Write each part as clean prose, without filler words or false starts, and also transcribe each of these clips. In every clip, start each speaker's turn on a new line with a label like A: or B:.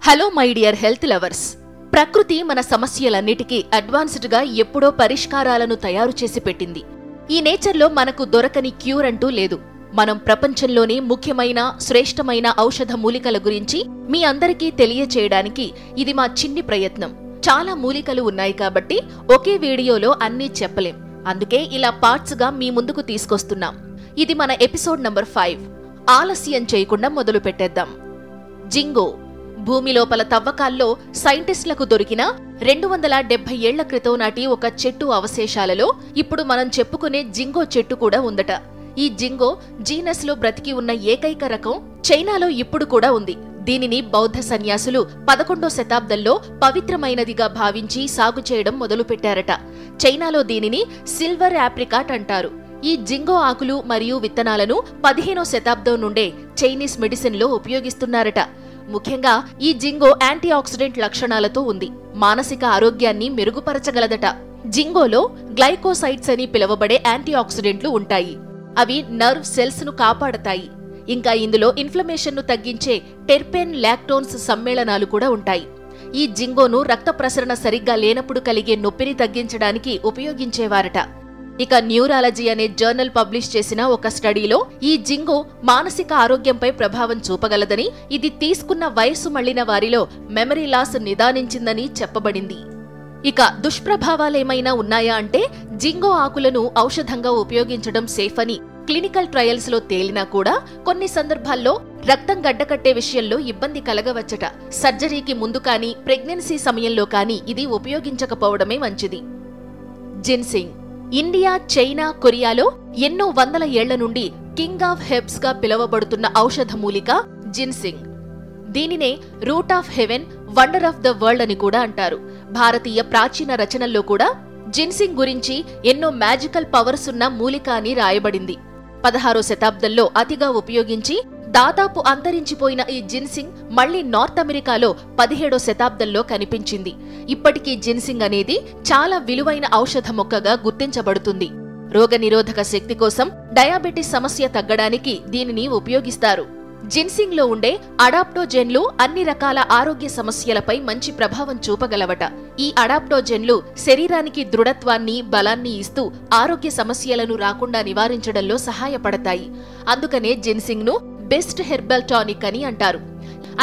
A: Hello my dear health lovers. ప్రకృతి మన సమస్యలన్నిటికీ అడ్వాన్స్డ్ గా ఎప్పుడో పరిష్కారాలను తయారు చేసి పెట్టింది. ఈ నేచర్లో మనకు దొరకని క్యూర్ అంటూ లేదు. మనం ప్రపంచంలోనే ముఖ్యమైన శ్రేష్టమైన ఔషధ మూలికల గురించి మీ అందరికీ తెలియచేయడానికి ఇది మా చిన్ని ప్రయత్నం. చాలా మూలికలు ఉన్నాయి కాబట్టి ఒకే వీడియోలో అన్నీ చెప్పలేం. అందుకే ఇలా పార్ట్స్ గా మీ ముందుకు తీసుకొస్తున్నాం. ఇది మన ఎపిసోడ్ నంబర్ 5. ఆలస్యం చేయకుండా మొదలు పెట్టేద్దాం. జింగో భూమి లోపల తవ్వకాల్లో సైంటిస్టులకు దొరికిన 270 ఏళ్ల క్రితం నాటి ఒక చెట్టు అవశేషాలలో ఇప్పుడు మనం చెప్పుకునే జింగో చెట్టు కూడా ఉందట. ఈ జింగో జీనస్ లో బ్రతికి ఉన్న ఏకైక రకం చైనాలో ఇప్పుడు కూడా ఉంది. దీనిని బౌద్ధ సన్యాసులు 11వ శతాబ్దంలో పవిత్రమైనదిగా భావించి సాగు చేయడం మొదలుపెట్టారట. చైనాలో దీనిని సిల్వర్ ఆప్రికాట్ అంటారు. ఈ జింగో ఆకులు మరియు విత్తనాలను 15వ శతాబ్దం నుండే చైనీస్ మెడిసిన్ లో ఉపయోగిస్తున్నారట. ముఖ్యంగా ఈ జింగో యాంటీ ఆక్సిడెంట్ లక్షణాలతో ఉంది. మానసిక ఆరోగ్యాన్ని మెరుగుపరచగలదట. జింగోలో గ్లైకోసైడ్స్ అని పిలువబడే యాంటీ ఆక్సిడెంట్లు ఉంటాయి. అవి నర్వ్ సెల్స్ ను కాపాడతాయి. ఇంకా ఇందులో ఇన్ఫ్లమేషన్ ను తగ్గించే టెర్పెన్ లాక్టోన్స్ సమ్మేళనాలు కూడా ఉంటాయి. ఈ జింగోను రక్త ప్రసరణ సరిగ్గా లేనప్పుడు కలిగే నొప్పిని తగ్గించడానికి ఉపయోగించేవారట. ఇక న్యూరాలజీ అనే జర్నల్ పబ్లిష్ చేసిన ఒక స్టడీలో ఈ జింగో మానసిక ఆరోగ్యంపై ప్రభావం చూపగలదని, ఇది తీసుకున్న వయస్సు మళ్లిన వారిలో మెమరీ లాస్ నిదానించిందని చెప్పబడింది. ఇక దుష్ప్రభావాలేమైనా ఉన్నాయా అంటే, జింగో ఆకులను ఔషధంగా ఉపయోగించడం సేఫ్ అని క్లినికల్ ట్రయల్స్ లో తేలినా కూడా కొన్ని సందర్భాల్లో రక్తం గడ్డకట్టే విషయంలో ఇబ్బంది కలగవచ్చట. సర్జరీకి ముందు కానీ ప్రెగ్నెన్సీ సమయంలో కానీ ఇది ఉపయోగించకపోవడమే మంచిది. జిన్సింగ్ ఇండియా, చైనా, కొరియాలో ఎన్నో వందల ఏళ్ల నుండి కింగ్ ఆఫ్ హెర్బ్స్ గా పిలువబడుతున్న ఔషధ మూలిక జిన్సింగ్. దీనినే root of haven, wonder of the world అని కూడా అంటారు. భారతీయ ప్రాచీన రచనల్లో కూడా జిన్సింగ్ గురించి ఎన్నో మ్యాజికల్ పవర్స్ ఉన్న మూలిక అని రాయబడింది. 16వ శతాబ్దంలో అతిగా ఉపయోగించి దాదాపు అంతరించిపోయిన ఈ జిన్సింగ్ మళ్లీ నార్త్ అమెరికాలో 17వ శతాబ్దంలో కనిపించింది. ఇప్పటికీ జిన్సింగ్ అనేది చాలా విలువైన ఔషధ మొక్కగా గుర్తించబడుతుంది. రోగనిరోధక శక్తి కోసం, డయాబెటిస్ సమస్య తగ్గడానికి దీనిని ఉపయోగిస్తారు. జిన్సింగ్ లో ఉండే అడాప్టోజెన్లు అన్ని రకాల ఆరోగ్య సమస్యలపై మంచి ప్రభావం చూపగలవట. ఈ అడాప్టోజెన్లు శరీరానికి దృఢత్వాన్ని, బలాన్ని ఇస్తూ ఆరోగ్య సమస్యలను రాకుండా నివారించడంలో సహాయపడతాయి. అందుకనే జిన్సింగ్ ను బెస్ట్ హెర్బల్ టానిక్ అని అంటారు.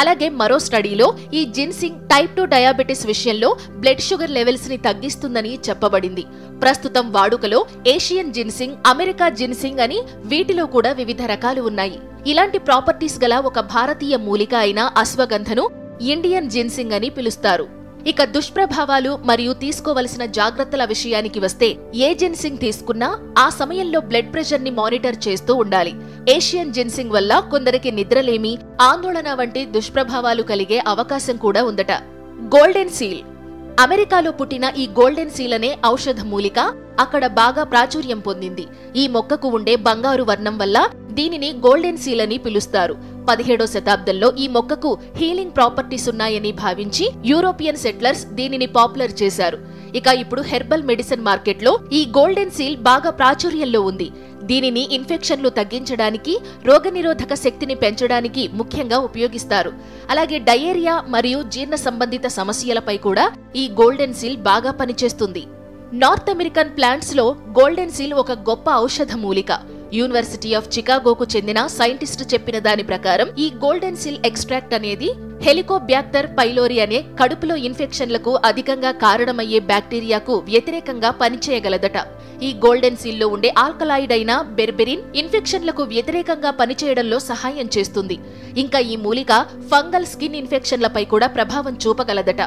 A: అలాగే మరో స్టడీలో ఈ జిన్సింగ్ టైప్ 2 డయాబెటిస్ విషయంలో బ్లడ్ షుగర్ లెవెల్స్ ని తగ్గిస్తుందని చెప్పబడింది. ప్రస్తుతం వాడుకలో ఏషియన్ జిన్సింగ్, అమెరికా జిన్సింగ్ అని వీటిలో కూడా వివిధ రకాలు ఉన్నాయి. ఇలాంటి ప్రాపర్టీస్ గల ఒక భారతీయ మూలిక అయిన అశ్వగంధను ఇండియన్ జిన్సింగ్ అని పిలుస్తారు. ఇక దుష్ప్రభావాలు మరియు తీసుకోవలసిన జాగ్రత్తల విషయానికి వస్తే, ఏ జిన్సింగ్ తీసుకున్నా ఆ సమయంలో బ్లడ్ ప్రెషర్ ని మానిటర్ చేస్తూ ఉండాలి. ఏషియన్ జిన్సింగ్ వల్ల కొందరికి నిద్రలేమి, ఆందోళన వంటి దుష్ప్రభావాలు కలిగే అవకాశం కూడా ఉందట. గోల్డెన్ సీల్ అమెరికాలో పుట్టిన ఈ గోల్డెన్ సీల్ అనే ఔషధ మూలిక అక్కడ బాగా ప్రాచుర్యం పొందింది. ఈ మొక్కకు ఉండే బంగారు వర్ణం వల్ల దీనిని గోల్డెన్ సీల్ అని పిలుస్తారు. 17వ శతాబ్దంలో ఈ మొక్కకు హీలింగ్ ప్రాపర్టీస్ ఉన్నాయని భావించి యూరోపియన్ సెటిలర్స్ దీనిని పాపులర్ చేశారు. ఇక ఇప్పుడు హెర్బల్ మెడిసిన్ మార్కెట్లో ఈ గోల్డెన్ సీల్ బాగా ప్రాచుర్యంలో ఉంది. దీనిని ఇన్ఫెక్షన్లు తగ్గించడానికి, రోగనిరోధక శక్తిని పెంచడానికి ముఖ్యంగా ఉపయోగిస్తారు. అలాగే డయేరియా మరియు జీర్ణ సంబంధిత సమస్యలపై కూడా ఈ గోల్డెన్ సీల్ బాగా పనిచేస్తుంది. నార్త్ అమెరికన్ ప్లాంట్స్ లో గోల్డెన్ సీల్ ఒక గొప్ప ఔషధ మూలిక. యూనివర్సిటీ ఆఫ్ చికాగోకు చెందిన సైంటిస్ట్ చెప్పిన దాని ప్రకారం ఈ గోల్డెన్ సీల్ ఎక్స్ట్రాక్ట్ అనేది హెలికోబ్యాక్టర్ పైలోరి అనే కడుపులో ఇన్ఫెక్షన్లకు అధికంగా కారణమయ్యే బ్యాక్టీరియాకు వ్యతిరేకంగా పనిచేయగలదట. ఈ గోల్డెన్ సీల్ లో ఉండే ఆల్కలాయిడ్ అయిన బెర్బెరిన్ ఇన్ఫెక్షన్లకు వ్యతిరేకంగా పనిచేయడంలో సహాయం చేస్తుంది. ఇంకా ఈ మూలిక ఫంగల్ స్కిన్ ఇన్ఫెక్షన్లపై కూడా ప్రభావం చూపగలదట.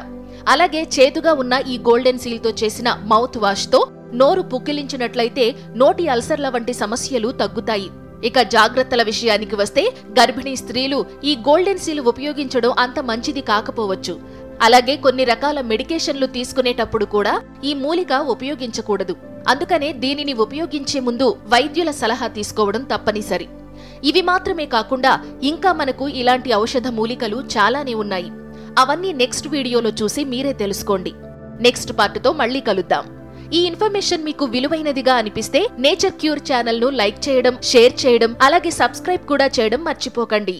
A: అలాగే చేదుగా ఉన్న ఈ గోల్డెన్ సీల్ తో చేసిన మౌత్ వాష్ తో నోరు పుక్కిలించినట్లయితే నోటి అల్సర్ల వంటి సమస్యలు తగ్గుతాయి. ఇక జాగ్రత్తల విషయానికి వస్తే, గర్భిణీ స్త్రీలు ఈ గోల్డెన్ సీల్ ఉపయోగించడం అంత మంచిది కాకపోవచ్చు. అలాగే కొన్ని రకాల మెడికేషన్లు తీసుకునేటప్పుడు కూడా ఈ మూలిక ఉపయోగించకూడదు. అందుకనే దీనిని ఉపయోగించే ముందు వైద్యుల సలహా తీసుకోవడం తప్పనిసరి. ఇవి మాత్రమే కాకుండా ఇంకా మనకు ఇలాంటి ఔషధ మూలికలు చాలానే ఉన్నాయి. అవన్నీ నెక్స్ట్ వీడియోలో చూసి మీరే తెలుసుకోండి. నెక్స్ట్ పార్ట్తో మళ్ళీ కలుద్దాం. ఈ ఇన్ఫర్మేషన్ మీకు విలువైనదిగా అనిపిస్తే నేచర్ క్యూర్ ఛానల్ ను లైక్ చేయడం, షేర్ చేయడం, అలాగే సబ్స్క్రైబ్ కూడా చేయడం మర్చిపోకండి.